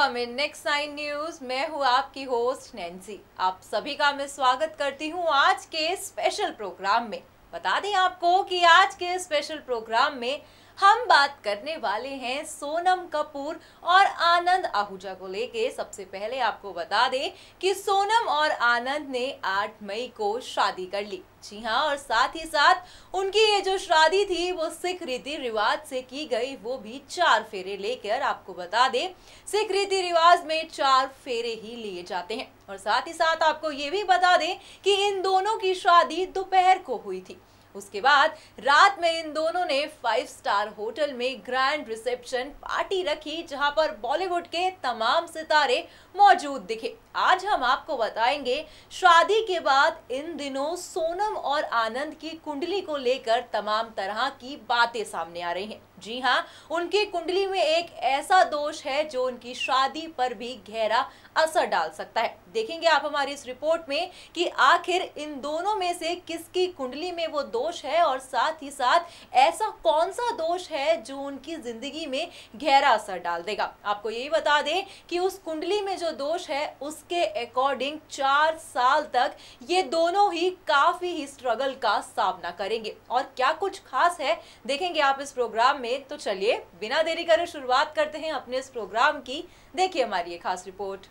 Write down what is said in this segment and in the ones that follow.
Welcome in next 9 news. मैं हूँ आपकी होस्ट नैन्सी। आप सभी का मैं स्वागत करती हूँ आज के स्पेशल प्रोग्राम में। बता दें आपको कि आज के स्पेशल प्रोग्राम में हम बात करने वाले हैं सोनम कपूर और आनंद आहूजा को लेके। सबसे पहले आपको बता दें कि सोनम और आनंद ने 8 मई को शादी कर ली। जी हाँ, और साथ ही साथ उनकी ये जो शादी थी वो सिख रीति रिवाज से की गई, वो भी 4 फेरे लेकर। आपको बता दें सिख रीति रिवाज में 4 फेरे ही लिए जाते हैं। और साथ ही साथ आपको ये भी बता दें कि इन दोनों की शादी दोपहर को हुई थी। उसके बाद रात में इन दोनों ने 5 स्टार होटल में ग्रैंड रिसेप्शन पार्टी रखी, जहां पर बॉलीवुड के तमाम सितारे मौजूद दिखे। आज हम आपको बताएंगे शादी के बाद इन दिनों सोनम और आनंद की कुंडली को लेकर तमाम तरह की बातें सामने आ रही हैं। जी हाँ, उनकी कुंडली में एक ऐसा दोष है जो उनकी शादी पर भी गहरा असर डाल सकता है। देखेंगे आप हमारी इस रिपोर्ट में कि आखिर इन दोनों में से किसकी कुंडली में वो दोष है, और साथ ही साथ ऐसा कौन सा दोष है जो उनकी जिंदगी में गहरा असर डाल देगा। आपको यही बता दें कि उस कुंडली में जो दोष है उसके अकॉर्डिंग 4 साल तक ये दोनों ही काफी ही स्ट्रगल का सामना करेंगे। और क्या कुछ खास है देखेंगे आप इस प्रोग्राम में। तो चलिए बिना देरी करे शुरुआत करते हैं अपने इस प्रोग्राम की। देखिए हमारी ये खास रिपोर्ट।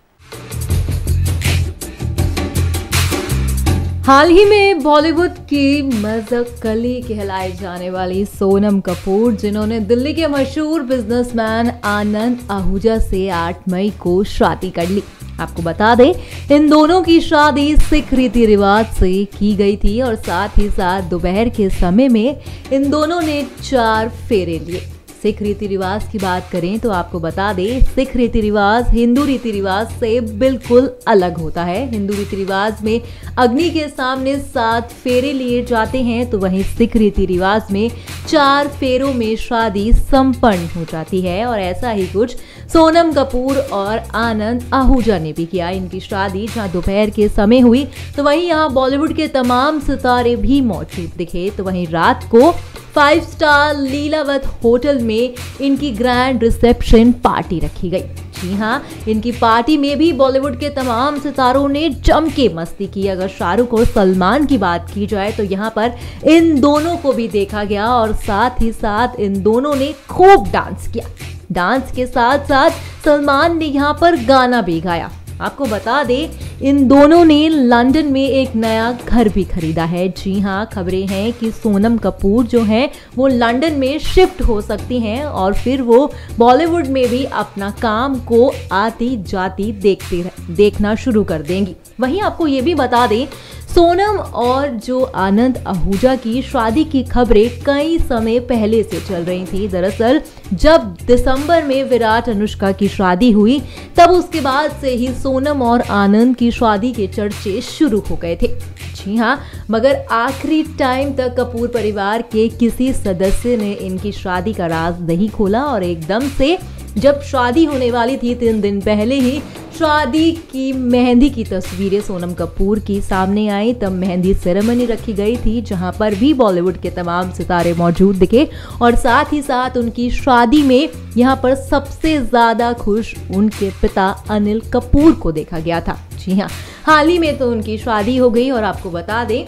हाल ही में बॉलीवुड की मज़ाकली कहलाई जाने वाली सोनम कपूर, जिन्होंने दिल्ली के मशहूर बिजनेसमैन आनंद आहूजा से 8 मई को शादी कर ली। आपको बता दें इन दोनों की शादी सिख रीति रिवाज से की गई थी, और साथ ही साथ दोपहर के समय में इन दोनों ने 4 फेरे लिए। सिख रीति रिवाज की बात करें तो आपको बता दें सिख रीति रिवाज हिंदू रीति रिवाज से बिल्कुल अलग होता है। हिंदू रीति रिवाज में अग्नि के सामने 7 फेरे लिए जाते हैं, तो वहीं सिख रीति रिवाज में 4 फेरों में शादी संपन्न हो जाती है। और ऐसा ही कुछ सोनम कपूर और आनंद आहूजा ने भी किया। इनकी शादी जहां दोपहर के समय हुई, तो वहीं यहाँ बॉलीवुड के तमाम सितारे भी मौजूद दिखे। तो वहीं रात को 5 स्टार लीलावत होटल में इनकी ग्रैंड रिसेप्शन पार्टी रखी गई। जी हाँ, इनकी पार्टी में भी बॉलीवुड के तमाम सितारों ने जम के मस्ती की। अगर शाहरुख और सलमान की बात की जाए तो यहाँ पर इन दोनों को भी देखा गया, और साथ ही साथ इन दोनों ने खूब डांस किया। डांस के साथ साथ सलमान ने यहाँ पर गाना भी गाया। आपको बता दें इन दोनों ने लंदन में एक नया घर भी खरीदा है। जी हाँ, खबरें हैं कि सोनम कपूर जो हैं वो लंदन में शिफ्ट हो सकती हैं, और फिर वो बॉलीवुड में भी अपना काम को आती जाती देखना शुरू कर देंगी। वहीं आपको ये भी बता दें सोनम और जो आनंद आहूजा की शादी की खबरें कई समय पहले से चल रही थी। दरअसल जब दिसंबर में विराट अनुष्का की शादी हुई, तब उसके बाद से ही सोनम और आनंद की शादी के चर्चे शुरू हो गए थे। जी हाँ, मगर आखिरी टाइम तक कपूर परिवार के किसी सदस्य ने इनकी शादी का राज नहीं खोला, और एकदम से जब शादी होने वाली थी 3 दिन पहले ही शादी की मेहंदी की तस्वीरें सोनम कपूर की सामने आई। तब मेहंदी सेरेमनी रखी गई थी, जहां पर भी बॉलीवुड के तमाम सितारे मौजूद दिखे, और साथ ही साथ उनकी शादी में यहां पर सबसे ज्यादा खुश उनके पिता अनिल कपूर को देखा गया था। जी हाँ, हाल ही में तो उनकी शादी हो गई, और आपको बता दें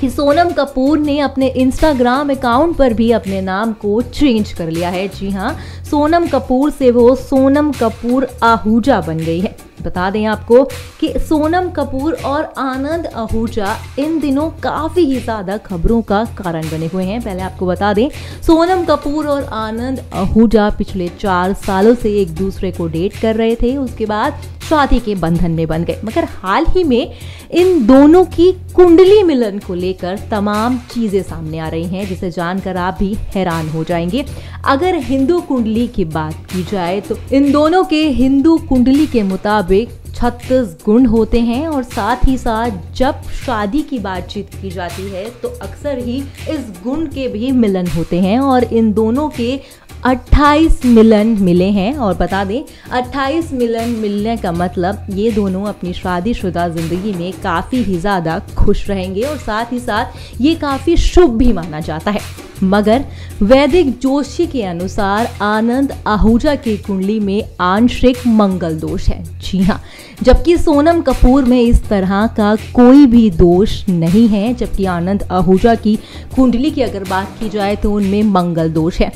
कि सोनम कपूर ने अपने इंस्टाग्राम अकाउंट पर भी अपने नाम को चेंज कर लिया है। जी हाँ, सोनम कपूर से वो सोनम कपूर आहूजा बन गई है। बता दें आपको कि सोनम कपूर और आनंद आहूजा इन दिनों काफ़ी ही ज़्यादा खबरों का कारण बने हुए हैं। पहले आपको बता दें सोनम कपूर और आनंद आहूजा पिछले 4 सालों से एक दूसरे को डेट कर रहे थे, उसके बाद शादी के बंधन में बन गए। मगर हाल ही में इन दोनों की कुंडली मिलन को लेकर तमाम चीज़ें सामने आ रही हैं, जिसे जानकर आप भी हैरान हो जाएंगे। अगर हिंदू कुंडली की बात की जाए तो इन दोनों के हिंदू कुंडली के मुताबिक 36 गुण होते हैं, और साथ ही साथ जब शादी की बातचीत की जाती है तो अक्सर ही इस गुण के भी मिलन होते हैं, और इन दोनों के 28 मिलन मिले हैं। और बता दें 28 मिलन मिलने का मतलब ये दोनों अपनी शादीशुदा जिंदगी में काफ़ी ही ज़्यादा खुश रहेंगे, और साथ ही साथ ये काफ़ी शुभ भी माना जाता है। मगर वैदिक ज्योतिष के अनुसार आनंद आहूजा की कुंडली में आंशिक मंगल दोष है। जी हाँ, जबकि सोनम कपूर में इस तरह का कोई भी दोष नहीं है। जबकि आनंद आहूजा की कुंडली की अगर बात की जाए तो उनमें मंगल दोष है।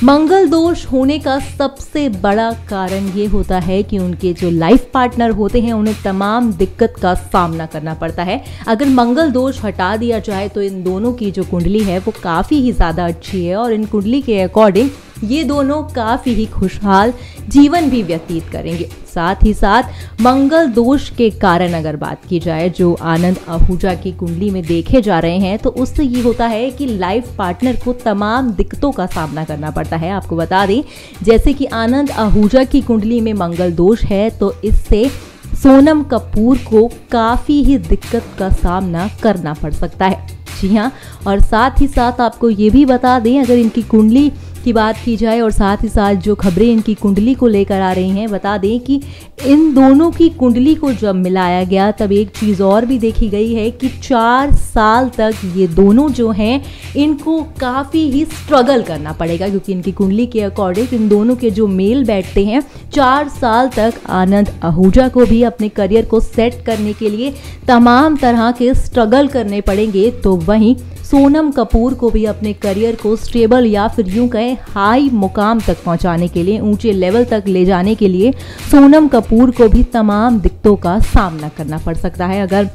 मंगल दोष होने का सबसे बड़ा कारण ये होता है कि उनके जो लाइफ पार्टनर होते हैं उन्हें तमाम दिक्कत का सामना करना पड़ता है। अगर मंगल दोष हटा दिया जाए तो इन दोनों की जो कुंडली है वो काफ़ी ही ज़्यादा अच्छी है और इन कुंडली के अकॉर्डिंग ये दोनों काफ़ी ही खुशहाल जीवन भी व्यतीत करेंगे। साथ ही साथ मंगल दोष के कारण अगर बात की जाए जो आनंद आहूजा की कुंडली में देखे जा रहे हैं तो उससे ये होता है कि लाइफ पार्टनर को तमाम दिक्कतों का सामना करना पड़ता है। आपको बता दें, जैसे कि आनंद आहूजा की कुंडली में मंगल दोष है तो इससे सोनम कपूर को काफ़ी ही दिक्कत का सामना करना पड़ सकता है। जी हाँ, और साथ ही साथ आपको ये भी बता दें, अगर इनकी कुंडली की बात की जाए और साथ ही साथ जो खबरें इनकी कुंडली को लेकर आ रही हैं, बता दें कि इन दोनों की कुंडली को जब मिलाया गया तब एक चीज़ और भी देखी गई है कि 4 साल तक ये दोनों जो हैं इनको काफ़ी ही स्ट्रगल करना पड़ेगा, क्योंकि इनकी कुंडली के अकॉर्डिंग इन दोनों के जो मेल बैठते हैं 4 साल तक आनंद आहूजा को भी अपने करियर को सेट करने के लिए तमाम तरह के स्ट्रगल करने पड़ेंगे, तो वहीं सोनम कपूर को भी अपने करियर को स्टेबल या फिर यूं कहें हाई मुकाम तक पहुंचाने के लिए, ऊंचे लेवल तक ले जाने के लिए सोनम कपूर को भी तमाम दिक्कतों का सामना करना पड़ सकता है। अगर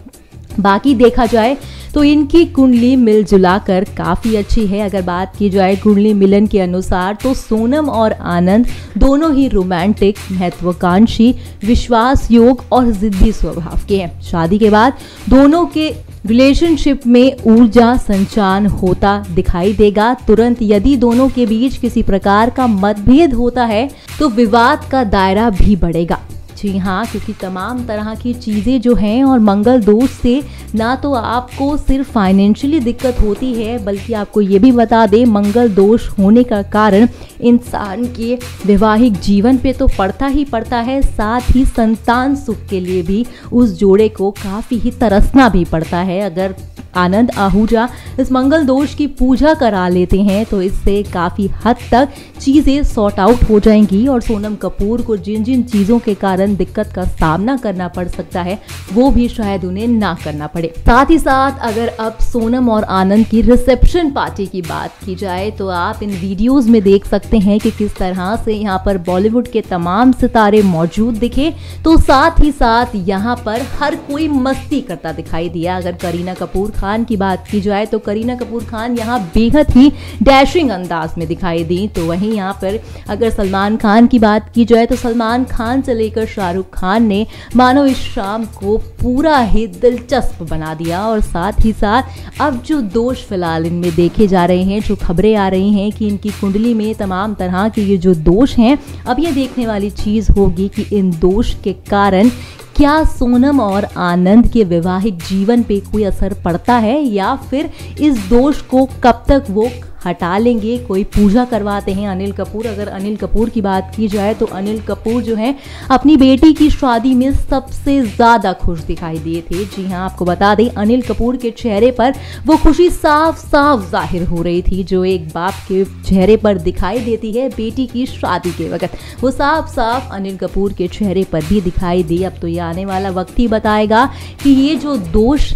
बाकी देखा जाए तो इनकी कुंडली मिलजुला कर काफ़ी अच्छी है। अगर बात की जाए कुंडली मिलन के अनुसार तो सोनम और आनंद दोनों ही रोमांटिक, महत्वाकांक्षी, विश्वास योग और जिद्दी स्वभाव के हैं। शादी के बाद दोनों के रिलेशनशिप में ऊर्जा संचार होता दिखाई देगा तुरंत। यदि दोनों के बीच किसी प्रकार का मतभेद होता है तो विवाद का दायरा भी बढ़ेगा। जी हाँ, क्योंकि तमाम तरह की चीज़ें जो हैं और मंगल दोष से ना तो आपको सिर्फ फाइनेंशियली दिक्कत होती है, बल्कि आपको ये भी बता दें मंगल दोष होने का कारण इंसान के वैवाहिक जीवन पे तो पड़ता ही पड़ता है, साथ ही संतान सुख के लिए भी उस जोड़े को काफ़ी ही तरसना भी पड़ता है। अगर आनंद आहूजा इस मंगल दोष की पूजा करा लेते हैं तो इससे काफ़ी हद तक चीज़ें सॉर्ट आउट हो जाएंगी और सोनम कपूर को जिन जिन चीज़ों के कारण दिक्कत का सामना करना पड़ सकता है वो भी शायद उन्हें ना करना पड़े। साथ ही साथ अगर अब सोनम और आनंद की रिसेप्शन पार्टी की बात की जाए तो आप इन वीडियोस में देख सकते हैं कि किस तरह से यहाँ पर बॉलीवुड के तमाम सितारे मौजूद दिखे, तो साथ ही साथ यहाँ पर हर कोई मस्ती करता दिखाई दिया। अगर करीना कपूर खान की बात की जाए तो करीना कपूर खान यहाँ बेहद ही डैशिंग अंदाज में दिखाई दी, तो वहीं यहाँ पर अगर सलमान खान की बात की जाए तो सलमान खान से लेकर शाहरुख खान ने मानो इस शाम को पूरा ही दिलचस्प बना दिया। और साथ ही साथ अब जो दोष फिलहाल इनमें देखे जा रहे हैं, जो खबरें आ रही हैं कि इनकी कुंडली में तमाम तरह के ये जो दोष हैं, अब ये देखने वाली चीज़ होगी कि इन दोष के कारण क्या सोनम और आनंद के वैवाहिक जीवन पे कोई असर पड़ता है या फिर इस दोष को कब तक वो हटा लेंगे। कोई पूजा करवाते हैं अनिल कपूर। अगर अनिल कपूर की बात की जाए तो अनिल कपूर जो है अपनी बेटी की शादी में सबसे ज़्यादा खुश दिखाई दिए थे। जी हाँ, आपको बता दें अनिल कपूर के चेहरे पर वो खुशी साफ साफ जाहिर हो रही थी, जो एक बाप के चेहरे पर दिखाई देती है बेटी की शादी के वक्त, वो साफ साफ अनिल कपूर के चेहरे पर भी दिखाई दी। अब तो ये आने वाला वक्त ही बताएगा कि ये जो दोष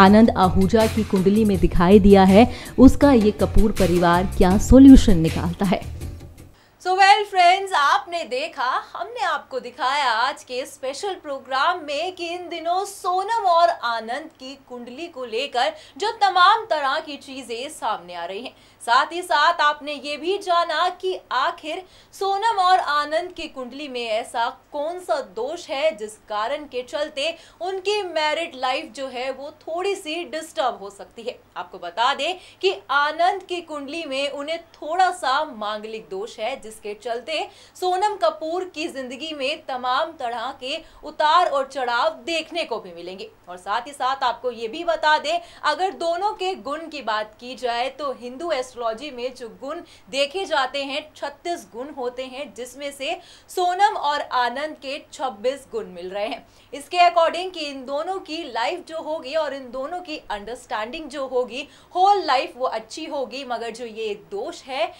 आनंद आहूजा की कुंडली में दिखाई दिया है उसका ये कपूर परिवार क्या सॉल्यूशन निकालता है। सो वेल फ्रेंड्स, आपने देखा, हमने आपको दिखाया आज के स्पेशल प्रोग्राम में कि इन दिनों सोनम और आनंद की कुंडली को लेकर जो तमाम तरह की चीजें सामने आ रही हैं। साथ ही साथ आपने ये भी जाना कि आखिर सोनम और आनंद की कुंडली में ऐसा कौन सा दोष है जिस कारण के चलते उनकी मैरिड लाइफ जो है वो थोड़ी सी डिस्टर्ब हो सकती है। आपको बता दें कि आनंद की कुंडली में उन्हें थोड़ा सा मांगलिक दोष है, जिस जिसके चलते सोनम कपूर की जिंदगी में तमाम तरह के उतार और चढ़ाव देखने को भी मिलेंगे। और साथ ही साथ आपको ये भी बता दें, अगर दोनों के गुण की बात की जाए तो हिंदू एस्ट्रोलॉजी में जो गुण देखे जाते हैं 36 गुण होते हैं, जिसमें से सोनम और आनंद के 26 गुण मिल रहे हैं। इसके अकॉर्डिंग कि इन दोनों की लाइफ जो होगी और इन दोनों की अंडरस्टैंडिंग जो होगी, होल लाइफ वो अच्छी होगी। मगर जो ये एक दोष है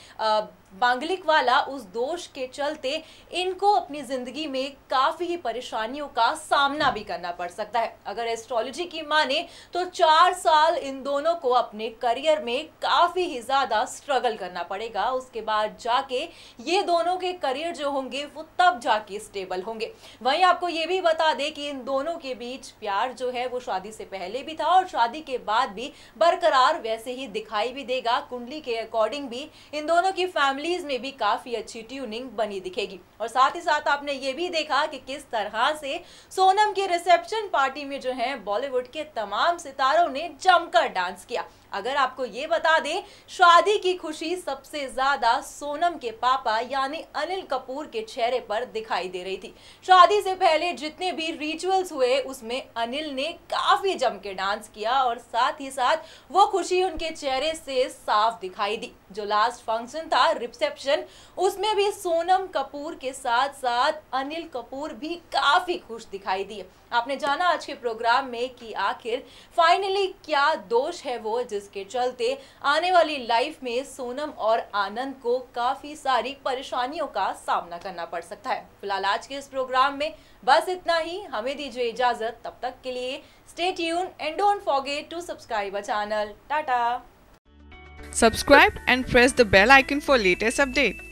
मांगलिक वाला, उस दोष के चलते इनको अपनी जिंदगी में काफी ही परेशानियों का सामना भी करना पड़ सकता है। अगर एस्ट्रोलॉजी की माने तो 4 साल इन दोनों को अपने करियर में काफी ही ज्यादा स्ट्रगल करना पड़ेगा। उसके बाद जाके ये दोनों के करियर जो होंगे वो तब जाके स्टेबल होंगे। वहीं आपको ये भी बता दें कि इन दोनों के बीच प्यार जो है वो शादी से पहले भी था और शादी के बाद भी बरकरार वैसे ही दिखाई भी देगा। कुंडली के अकॉर्डिंग भी इन दोनों की फैमिलीज में भी काफी अच्छी ट्यूनिंग बनी दिखेगी। और साथ ही साथ आपने ये भी देखा कि किस तरह से सोनम की रिसेप्शन पार्टी में जो है बॉलीवुड के तमाम सितारों ने जमकर डांस किया। अगर आपको ये बता दें, शादी की खुशी सबसे ज्यादा सोनम के पापा यानी अनिल कपूर के चेहरे पर दिखाई दे रही थी। शादी से पहले जितने भी रिचुअल्स हुए उसमें अनिल ने काफी जम के डांस किया और साथ ही साथ वो खुशी उनके चेहरे से साफ दिखाई दी। जो लास्ट फंक्शन था रिसेप्शन, उसमें भी सोनम कपूर के साथ साथ अनिल कपूर भी काफी खुश दिखाई दिए। आपने जाना आज के प्रोग्राम में कि आखिर फाइनली क्या दोष है वो जिसके चलते आने वाली लाइफ में सोनम और आनंद को काफी सारी परेशानियों का सामना करना पड़ सकता है। फिलहाल आज के इस प्रोग्राम में बस इतना ही। हमें दीजिए इजाजत, तब तक के लिए stay tune and don't forget to subscribe our channel. Tata. Subscribe and press the bell icon for latest update.